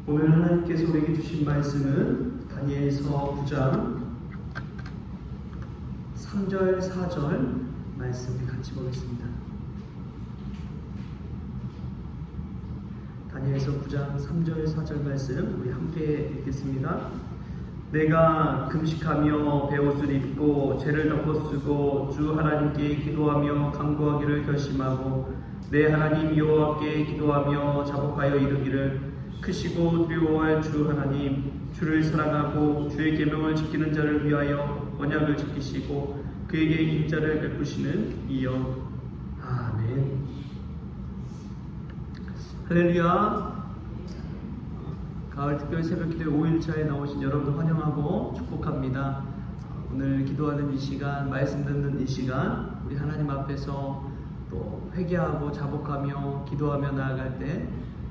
오늘 하나님께서 우리에게 주신 말씀은 다니엘서 9장 3절 4절 말씀을 같이 보겠습니다. 다니엘서 9장 3절 4절 말씀 우리 함께 읽겠습니다. 내가 금식하며 베옷을 입고 죄를 덮어쓰고 주 하나님께 기도하며 간구하기를 결심하고 내 하나님 여호와께 기도하며 자복하여 이르기를 크시고 두려워할 주 하나님, 주를 사랑하고 주의 계명을 지키는 자를 위하여 언약을 지키시고 그에게 인자를 베푸시는 이여. 아멘. 할렐루야. 가을 특별 새벽기도 5일차에 나오신 여러분 환영하고 축복합니다. 오늘 기도하는 이 시간, 말씀 듣는 이 시간, 우리 하나님 앞에서 또 회개하고 자복하며 기도하며 나아갈 때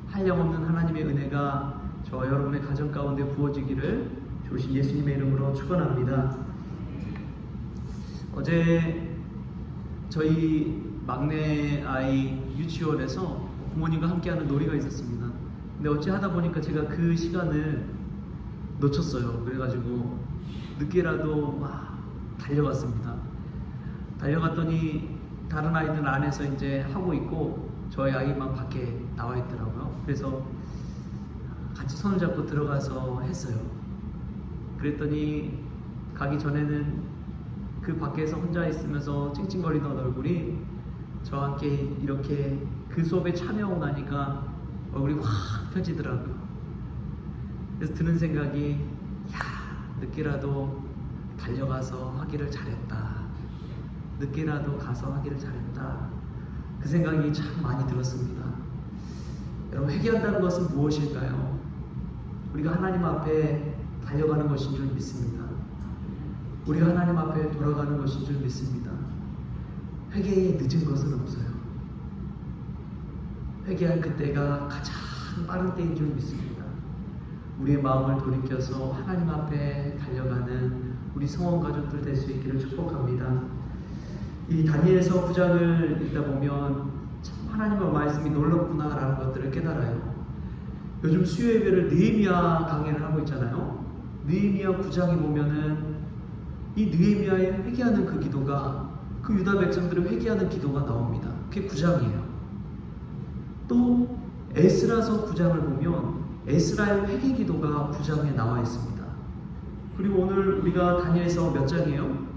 한량없는 하나님의 은혜가 저와 여러분의 가정 가운데 부어지기를 주신 예수님의 이름으로 축원합니다. 어제 저희 막내 아이 유치원에서 부모님과 함께하는 놀이가 있었습니다. 근데 어찌 하다 보니까 제가 그 시간을 놓쳤어요. 그래가지고 늦게라도 막 달려갔습니다. 달려갔더니 다른 아이들 안에서 이제 하고 있고 저희 아이만 밖에 나와 있더라고요. 그래서 같이 손을 잡고 들어가서 했어요. 그랬더니 가기 전에는 그 밖에서 혼자 있으면서 찡찡거리던 얼굴이 저와 함께 이렇게 그 수업에 참여하고 나니까 얼굴이 확 펴지더라고요. 그래서 드는 생각이, 늦게라도 달려가서 하기를 잘했다. 늦게라도 가서 하기를 잘했다. 그 생각이 참 많이 들었습니다. 여러분, 회개한다는 것은 무엇일까요? 우리가 하나님 앞에 달려가는 것인 줄 믿습니다. 우리가 하나님 앞에 돌아가는 것인 줄 믿습니다. 회개에 늦은 것은 없어요. 회개할 그때가 가장 빠른 때인 줄 믿습니다. 우리의 마음을 돌이켜서 하나님 앞에 달려가는 우리 성원 가족들 될 수 있기를 축복합니다. 이 다니엘서 9장을 읽다 보면 참 하나님의 말씀이 놀랍구나 라는 것들을 깨달아요. 요즘 수요 예배를 느헤미야 강해를 하고 있잖아요. 느헤미야 9장에 보면은 이 느헤미야의 회개하는 그 기도가, 그 유다 백성들의 회개하는 기도가 나옵니다. 그게 9장이에요. 또 에스라서 9장을 보면 에스라의 회개 기도가 9장에 나와 있습니다. 그리고 오늘 우리가 다니엘서 몇 장이에요?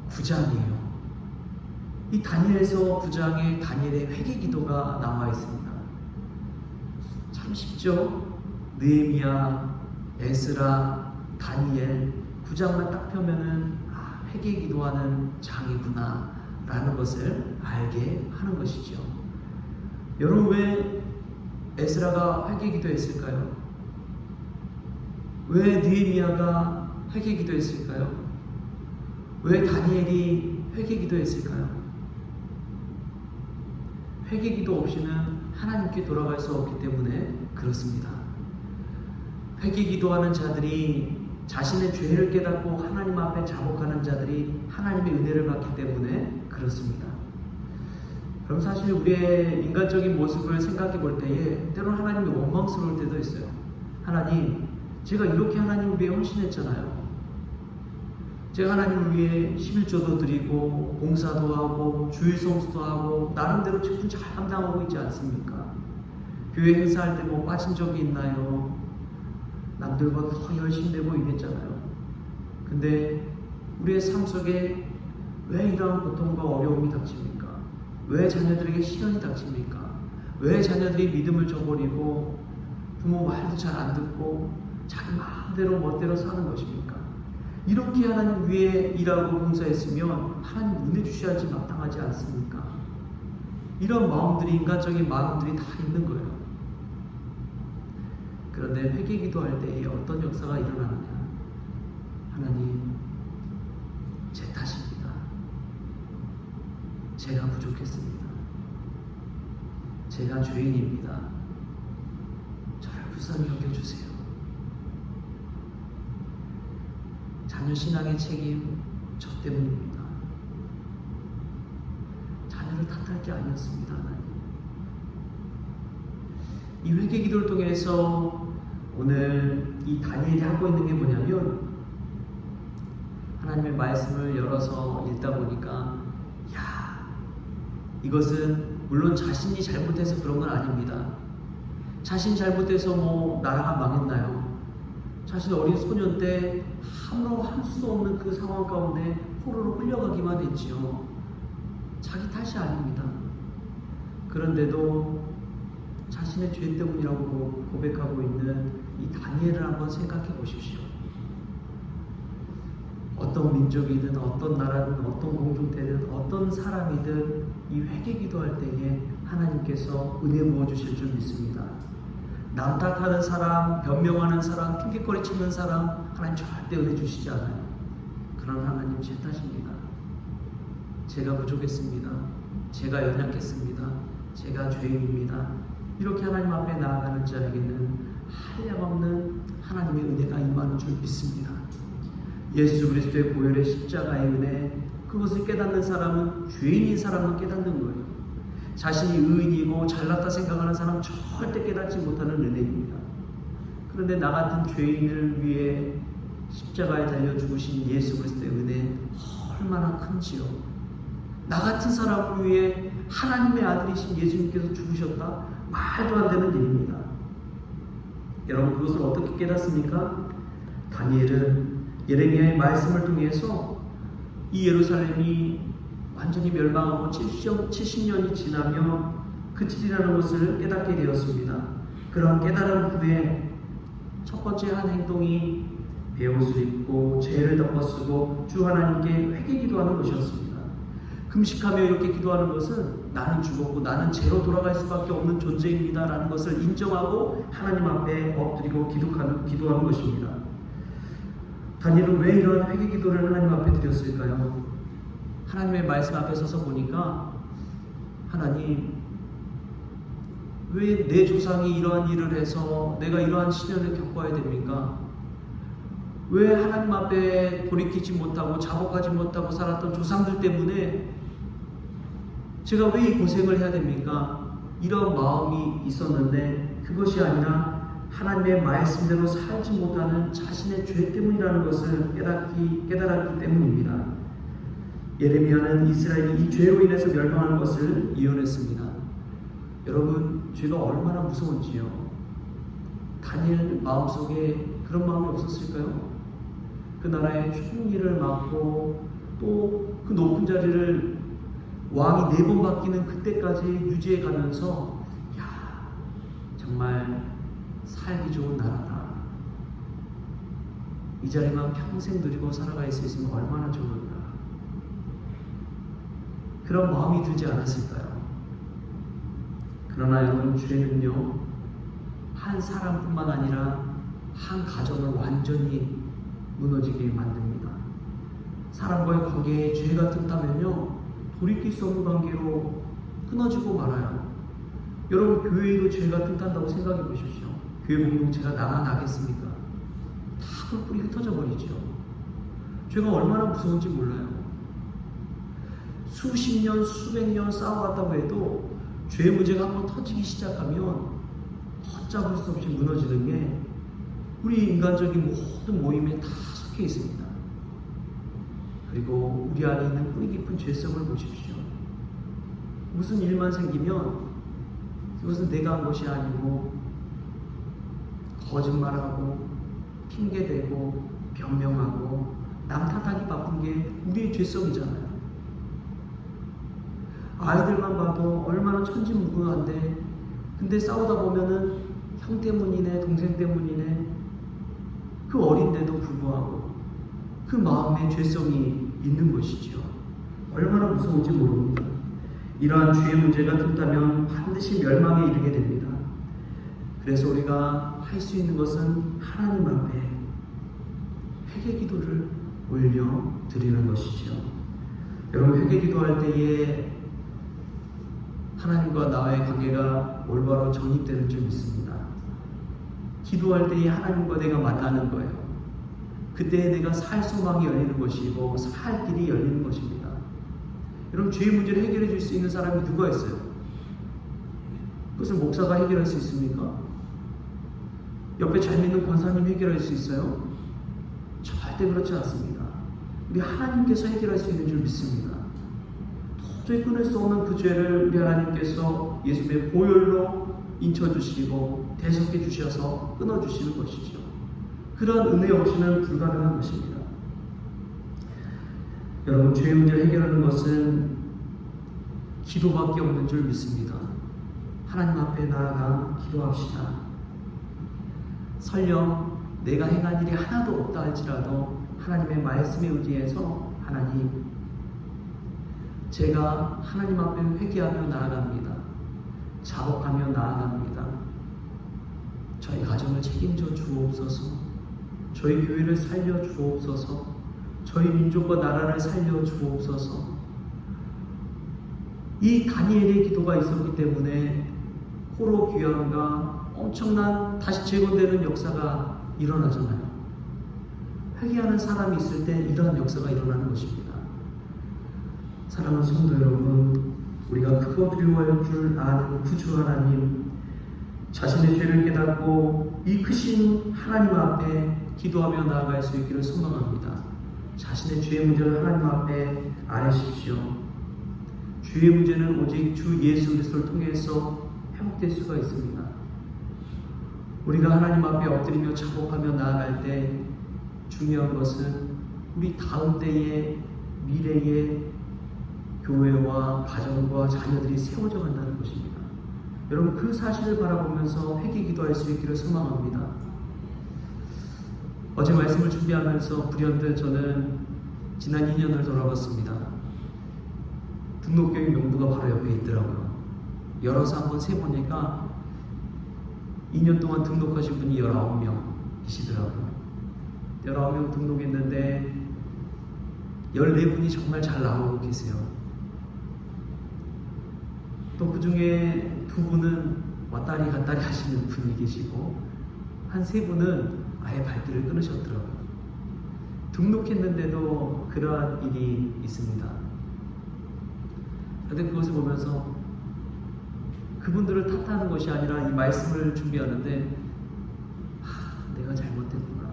9장이에요. 이 다니엘서 9장에 다니엘의 회개 기도가 나와 있습니다. 참 쉽죠? 느헤미야, 에스라, 다니엘 9장만 딱 펴면은 회개 기도하는 장이구나 라는 것을 알게 하는 것이죠. 여러분, 왜 에스라가 회개 기도했을까요? 왜 느헤미야가 회개 기도했을까요? 왜 다니엘이 회개 기도했을까요? 회개 기도 없이는 하나님께 돌아갈 수 없기 때문에 그렇습니다. 회개 기도하는 자들이, 자신의 죄를 깨닫고 하나님 앞에 자복하는 자들이 하나님의 은혜를 받기 때문에 그렇습니다. 그럼 사실 우리의 인간적인 모습을 생각해 볼 때에 때로는 하나님이 원망스러울 때도 있어요. 하나님, 제가 이렇게 하나님을 위해 헌신했잖아요. 제가 하나님을 위해 11조도 드리고 봉사도 하고 주일 성수도 하고 나름대로 직분 잘 감당하고 있지 않습니까? 교회 행사할 때 뭐 빠진 적이 있나요? 남들보다 더 열심히 내고 이랬잖아요. 근데 우리의 삶 속에 왜 이러한 고통과 어려움이 닥칩니까? 왜 자녀들에게 시련이 닥칩니까? 왜 자녀들이 믿음을 저버리고 부모 말도 잘 안 듣고 자기 마음대로 멋대로 사는 것입니까? 이렇게 하나님 위에 일하고 봉사했으면 하나님 은혜 주셔야지 마땅하지 않습니까? 이런 마음들이, 인간적인 마음들이 다 있는 거예요. 그런데 회개 기도할 때에 어떤 역사가 일어나느냐? 하나님, 제 탓입니다. 제가 부족했습니다. 제가 죄인입니다. 저를 불쌍히 여겨주세요. 자녀 신앙의 책임 저 때문입니다. 자녀를 탓할 게 아니었습니다. 하나님, 이 회개 기도를 통해서 오늘 이 다니엘이 하고 있는 게 뭐냐면 하나님의 말씀을 열어서 읽다 보니까 이것은 물론 자신이 잘못해서 그런 건 아닙니다. 자신 잘못해서 뭐 나라가 망했나요? 자신 어린 소년 때 함부로 할 수 없는 그 상황 가운데 포로로 끌려가기만 했지요. 자기 탓이 아닙니다. 그런데도 자신의 죄 때문이라고 고백하고 있는 이 다니엘을 한번 생각해 보십시오. 어떤 민족이든 어떤 나라든 어떤 공동체든 어떤 사람이든 이 회개 기도할 때에 하나님께서 은혜 부어주실 줄 믿습니다. 남 탓하는 사람, 변명하는 사람, 핑계거리 치는 사람 하나님 절대 은혜 주시지 않아요. 그런 하나님 제 탓입니다. 제가 부족했습니다. 제가 연약했습니다. 제가 죄인입니다. 이렇게 하나님 앞에 나아가는 자에게는 한량없는 하나님의 은혜가 임하는 줄 믿습니다. 예수 그리스도의 보혈의 십자가의 은혜, 그것을 깨닫는 사람은 죄인인 사람만 깨닫는 거예요. 자신이 의인이고 잘났다 생각하는 사람은 절대 깨닫지 못하는 은혜입니다. 그런데 나 같은 죄인을 위해 십자가에 달려 죽으신 예수 그리스도의 은혜 얼마나 큰지요. 나 같은 사람을 위해 하나님의 아들이신 예수님께서 죽으셨다? 말도 안 되는 일입니다. 여러분 그것을 어떻게 깨닫습니까? 다니엘은 예레미야의 말씀을 통해서 이 예루살렘이 완전히 멸망하고 70년이 지나며 그칠이라는 것을 깨닫게 되었습니다. 그런 깨달은 후에 첫 번째 한 행동이 베옷을 입고 죄를 덮어쓰고 주 하나님께 회개 기도하는 것이었습니다. 금식하며 이렇게 기도하는 것은 나는 죽었고 나는 죄로 돌아갈 수밖에 없는 존재입니다 라는 것을 인정하고 하나님 앞에 엎드리고 기도하는 것입니다. 다니엘은 왜 이런 회개 기도를 하나님 앞에 드렸을까요? 하나님의 말씀 앞에 서서 보니까 하나님 왜 내 조상이 이러한 일을 해서 내가 이러한 시련을 겪어야 됩니까? 왜 하나님 앞에 돌이키지 못하고 자복하지 못하고 살았던 조상들 때문에 제가 왜 이 고생을 해야 됩니까? 이런 마음이 있었는데 그것이 아니라 하나님의 말씀대로 살지 못하는 자신의 죄 때문이라는 것을 깨달았기 때문입니다. 예레미야는 이스라엘이 이 죄로 인해서 멸망하는 것을 예언했습니다. 여러분, 죄가 얼마나 무서운지요. 다니엘 마음속에 그런 마음이 없었을까요? 그 나라의 총리를 맡고 또 그 높은 자리를 왕이 4번 바뀌는 그때까지 유지해 가면서 정말 살기 좋은 나라다. 이 자리만 평생 누리고 살아갈 수 있으면 얼마나 좋을까. 그런 마음이 들지 않았을까요? 그러나 여러분, 죄는요 한 사람뿐만 아니라 한 가정을 완전히 무너지게 만듭니다. 사람과의 관계에 죄가 틈타면요 돌이킬 수 없는 관계로 끊어지고 말아요. 여러분, 교회에도 죄가 틈탄다고 생각해 보십시오. 교회 공동체가 나겠습니까? 다 뿔뿔이 흩어져 버리죠. 죄가 얼마나 무서운지 몰라요. 수십 년, 수백 년 싸워왔다고 해도 죄 문제가 한번 터지기 시작하면 걷잡을 수 없이 무너지는 게 우리 인간적인 모든 모임에 다 속해 있습니다. 그리고 우리 안에 있는 뿌리 깊은 죄성을 보십시오. 무슨 일만 생기면 그것은 내가 한 것이 아니고 거짓말하고 핑계대고 변명하고 남 탓하기 바쁜 게 우리의 죄성이잖아요. 아이들만 봐도 얼마나 천진무구한데 근데 싸우다 보면은 형 때문이네 동생 때문이네 그 어린데도 불구하고 그 마음에 죄성이 있는 것이죠. 얼마나 무서운지 모릅니다. 이러한 죄의 문제가 틈타면 반드시 멸망에 이르게 됩니다. 그래서 우리가 할 수 있는 것은 하나님 앞에 회개 기도를 올려 드리는 것이죠. 여러분, 회개 기도할 때에 하나님과 나의 관계가 올바로 정립되는 줄 믿습니다. 기도할 때에 하나님과 내가 만나는 거예요. 그때 내가 살 소망이 열리는 것이고 살 길이 열리는 것입니다. 여러분, 죄의 문제를 해결해 줄 수 있는 사람이 누가 있어요? 그것을 목사가 해결할 수 있습니까? 옆에 잘 믿는 권사님 해결할 수 있어요? 절대 그렇지 않습니다. 우리 하나님께서 해결할 수 있는 줄 믿습니다. 도저히 끊을 수 없는 그 죄를 우리 하나님께서 예수님의 보혈로 인쳐주시고 대속해 주셔서 끊어주시는 것이죠. 그런 은혜 없이는 불가능한 것입니다. 여러분, 죄의 문제를 해결하는 것은 기도밖에 없는 줄 믿습니다. 하나님 앞에 나아가 기도합시다. 설령 내가 행한 일이 하나도 없다 할지라도 하나님의 말씀에 의지해서 하나님, 제가 하나님 앞에 회개하며 나아갑니다. 자복하며 나아갑니다. 저희 가정을 책임져 주옵소서. 저희 교회를 살려 주옵소서. 저희 민족과 나라를 살려 주옵소서. 이 다니엘의 기도가 있었기 때문에 포로 귀환과 엄청난 다시 재건되는 역사가 일어나잖아요. 회개하는 사람이 있을 때 이러한 역사가 일어나는 것입니다. 사랑하는 성도 여러분, 우리가 크고 두려워할 줄 아는 구주 하나님, 자신의 죄를 깨닫고 이 크신 하나님 앞에 기도하며 나아갈 수 있기를 소망합니다. 자신의 죄의 문제를 하나님 앞에 아뢰십시오. 죄의 문제는 오직 주 예수 그리스도를 통해서 회복될 수가 있습니다. 우리가 하나님 앞에 엎드리며 자복하며 나아갈 때 중요한 것은 우리 다음 때의 미래의 교회와 가정과 자녀들이 세워져 간다는 것입니다. 여러분, 그 사실을 바라보면서 회개 기도할 수 있기를 소망합니다. 어제 말씀을 준비하면서 불현듯 저는 지난 2년을 돌아봤습니다. 등록교육 명부가 바로 옆에 있더라고요. 열어서 한번 세보니까 2년 동안 등록하신 분이 19명이시더라고요. 19명 등록했는데 14분이 정말 잘 나오고 계세요. 또 그 중에 2분은 왔다리 갔다리 하시는 분이 계시고 한 3분은 아예 발길을 끊으셨더라고요. 등록했는데도 그러한 일이 있습니다. 그런데 그것을 보면서 그분들을 탓하는 것이 아니라 이 말씀을 준비하는데 내가 잘못했구나,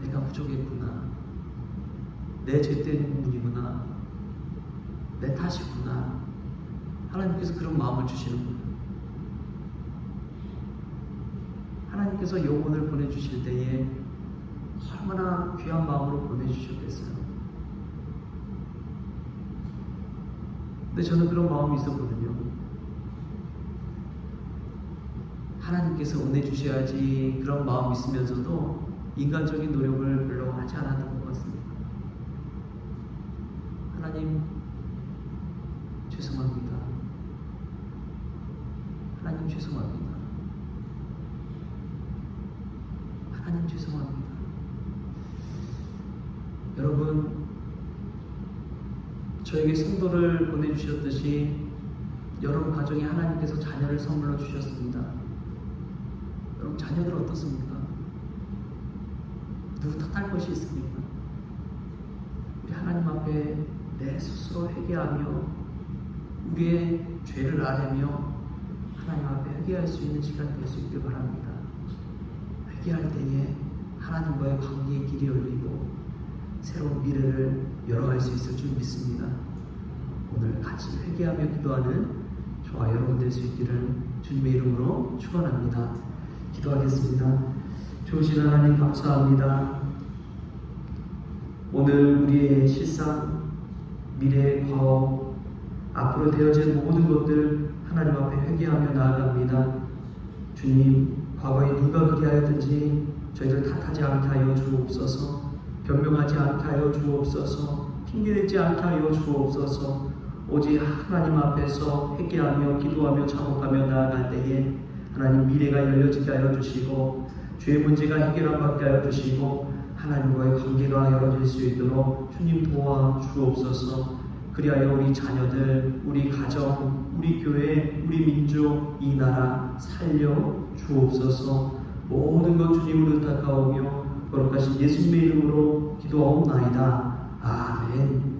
내가 부족했구나, 내 죄 때문이구나, 내 탓이구나, 하나님께서 그런 마음을 주시는군요. 하나님께서 영혼을 보내주실 때에 얼마나 귀한 마음으로 보내주셨겠어요. 근데 저는 그런 마음이 있었거든요. 하나님께서 은혜 주셔야지 그런 마음이 있으면서도 인간적인 노력을 별로 하지 않았던 것 같습니다. 하나님, 죄송합니다. 하나님, 죄송합니다. 하나님, 죄송합니다. 여러분, 저에게 성도를 보내주셨듯이 여러분 가정에 하나님께서 자녀를 선물로 주셨습니다. 여러분, 자녀들 어떻습니까? 누구 탓할 것이 있습니까? 우리 하나님 앞에 내 스스로 회개하며 우리의 죄를 아뢰며 하나님 앞에 회개할 수 있는 시간이 될 수 있길 바랍니다. 회개할 때에 하나님과의 관계의 길이 열리고 새로운 미래를 열어갈 수 있을 줄 믿습니다. 오늘 같이 회개하며 기도하는 저와 여러분 될 수 있기를 주님의 이름으로 축원합니다. 기도하겠습니다. 좋으신 하나님, 감사합니다. 오늘 우리의 실상, 미래의 과거, 앞으로 되어질 모든 것들 하나님 앞에 회개하며 나아갑니다. 주님, 과거에 누가 그리하였든지 저희들 탓하지 않게 하여 주옵소서. 변명하지 않게 하여 주옵소서. 핑계대지 않게 하여 주옵소서. 오직 하나님 앞에서 회개하며 기도하며 자복하며 나아갈 때에 하나님, 미래가 열려지게 하여 주시고 죄의 문제가 해결을 받게 하여 주시고 하나님과의 관계가 열어질 수 있도록 주님 도와 주옵소서. 그리하여 우리 자녀들, 우리 가정, 우리 교회, 우리 민족, 이 나라 살려 주옵소서. 모든 것 주님으로 의탁하오며 거룩하신 예수님의 이름으로 기도하옵나이다. 아멘.